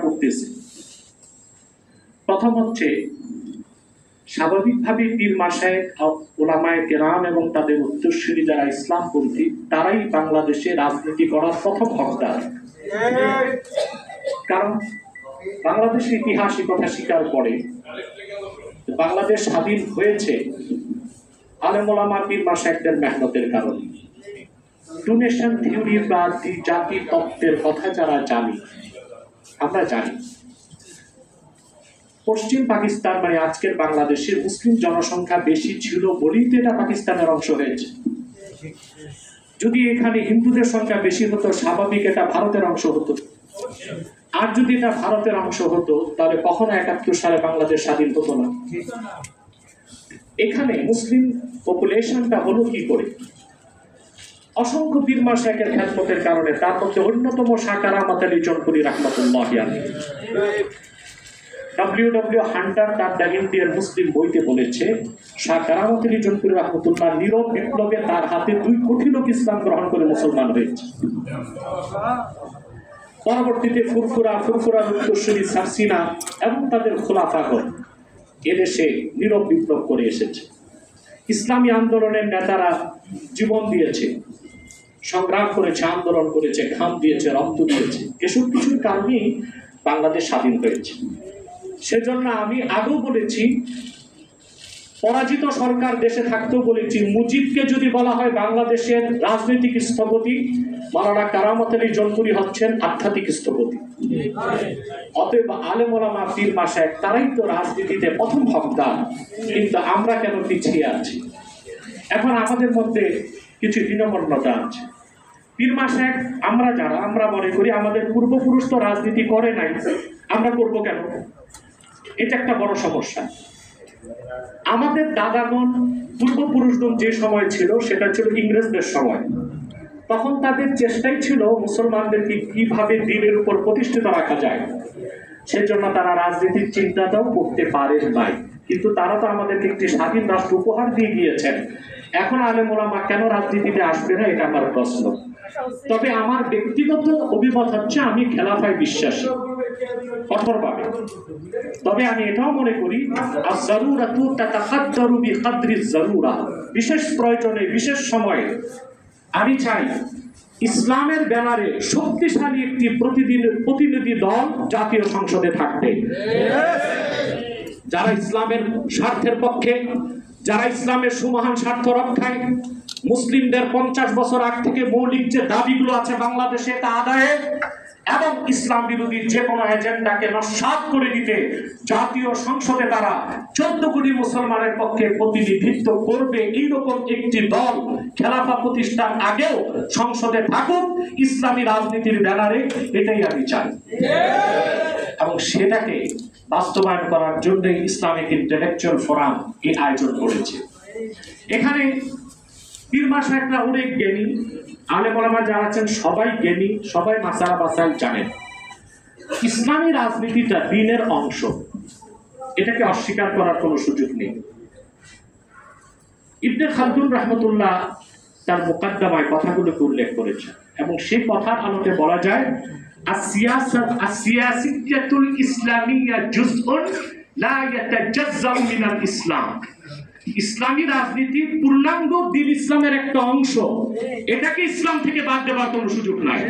করতেছে। প্রথম হচ্ছে, স্বাভাবিকভাবে পীর মাশায়েখ, উলামায়ে কেরাম এবং তাদের উত্তরসূরি যারা ইসলামপন্থী, তারাই বাংলাদেশে রাজনীতি করার প্রথম হকদার। কারণ বাংলাদেশের ইতিহাস কথা স্বীকার করে, বাংলাদেশ স্বাধীন হয়েছে আলেম ওলামা পীর মাশায়েখদের মেহনতের কারণে। টু নেশন থিওরি বা জাতি তত্ত্বের কথা যারা জানি, আমরা জানি পশ্চিম পাকিস্তান মানে আজকের বাংলাদেশের মুসলিম জনসংখ্যা বেশি ছিল বলেই তো এটা পাকিস্তানের অংশ হয়েছে। যদি এখানে হিন্দুদের সংখ্যা বেশি হতো, স্বাভাবিক এটা ভারতের অংশ হতো। আর যদি এটা ভারতের অংশ হতো, তাহলে কখনো ৭১ সালে বাংলাদেশ স্বাধীন হতো না। এখানে মুসলিম পপুলেশনটা হলো কি করে? অসংখ্য পীর মাশায়েখের খেদমতের কারণে। তার মধ্যে অন্যতম শাহ কারামত আলী জৌনপুরি রাহমাতুল্লাহি আলাইহি। ডব্লিউ হান্টার তার দ্য ইন্ডিয়ান মুসলিম বইতে বলেছে, শাহ কারামত আলী জৌনপুরি রাহমাতুল্লাহ নীরব বিপ্লবে তার হাতে 2 কোটি লোক ইসলাম গ্রহণ করে মুসলমান হয়েছে। পরবর্তীতে ফুরফুরা উত্তরসূরি সারসিনা এবং তাদের খোলাফাগণ এদেশে নীরব বিপ্লব করে এসেছে। ইসলামী আন্দোলনের নেতারা জীবন দিয়েছে, সংগ্রাম করেছে, আন্দোলন করেছে, ঘাম দিয়েছে, রক্ত দিয়েছে। এসব কিছুর কারণেই বাংলাদেশ স্বাধীন হয়েছে। সেজন্য আমি আগেও বলেছি, পরাজিত সরকার দেশে থাকতেও বলেছি, মুজিবকে যদি বলা হয় বাংলাদেশের রাজনৈতিক স্থপতি, মাওলানা কারামত আলী জৌনপুরি হচ্ছেন আধ্যাত্মিক স্থপতি। অতএব আলেম ওলামা পীর মাশায়েখ তারাই তো রাজনীতিতে প্রথম হকদার। কিন্তু আমরা কেন পিছিয়ে আছি? এখন আমাদের মধ্যে কিছু হীনমন্যতা আছে। পীর মাশায়েখ আমরা মনে করি আমাদের পূর্বপুরুষ তো রাজনীতি করে নাই, আমরা করব কেন? এটা একটা বড় সমস্যা। আমাদের দাদাগণ, পূর্বপুরুষগণ যে সময় ছিল সেটা ছিল ইংরেজদের সময়। তখন তাদের চেষ্টাই ছিল মুসলমানদেরকে কিভাবে দ্বীনের উপর প্রতিষ্ঠিত রাখা যায়। সেজন্য তারা রাজনীতির চিন্তাটাও করতে পারেন নাই। কিন্তু তারা তো আমাদেরকে একটি স্বাধীন রাষ্ট্র উপহার দিয়ে গিয়েছেন। এখন আলেম ওলামা কেন রাজনীতিতে আসবে না, এটা আমার প্রশ্ন। তবে আমার ব্যক্তিগত অভিমত হচ্ছে, আমি খেলাফায় বিশ্বাসী কঠোরভাবে। তবে আমি এটাও মনে করি, আয-যারুরাতু তাতাকাদ্দারু বিকাদরিজ যারুরা, বিশেষ প্রয়োজনে বিশেষ সময়ে আমি চাই ইসলামের ব্যানারে শক্তিশালী একটি প্রতিনিধি দল জাতীয় সংসদে থাকবে, যারা ইসলামের স্বার্থের পক্ষে, যারা ইসলামের সুমহান স্বার্থ রক্ষায়, মুসলিমদের 50 বছর আগ থেকে মৌলিক যে দাবিগুলো আছে বাংলাদেশে তা আদায়ে এবং ইসলাম বিরোধী যে কোনো এজেন্ডাকে নস্যাৎ করে দিতে জাতীয় সংসদে তারা 14 কোটি মুসলমানের পক্ষে প্রতিনিধিত্ব করবে। এইরকম একটি দল খেলাফা প্রতিষ্ঠার আগেও সংসদে থাকুক ইসলামী রাজনীতির ব্যানারে, এটাই আমি চাই। এবং সেটাকে বাস্তবায়ন করার জন্য ইসলামিক ইন্টেলেকচুয়াল ফোরাম এই আয়োজন করেছে। এখানে পীর মাশায়েখরা অনেক জ্ঞানী, আলেম ওলামা যারা আছেন সবাই জ্ঞানী, সবাই মাসালা মাসাইল জানেন। ইসলামী রাজনীতিটা দ্বীনের অংশ, এটাকে অস্বীকার করার কোনো সুযোগ নেই। ইবনে খালদুন রাহমাতুল্লাহ তার মুকাদ্দামায় কথাগুলোকে উল্লেখ করেছেন এবং সেই কথার আলোকে বলা যায়, আসিয়াসিয়াতুল ইসলামিয়া জুজউন লা ইয়াতাজাজ্জাউ মিনাল ইসলাম। ইসলামী রাজনীতি পূর্ণাঙ্গ দ্বীন ইসলামের একটা অংশ, এটাকে ইসলাম থেকে বাদ দেওয়ার কোনো সুযোগ নাই।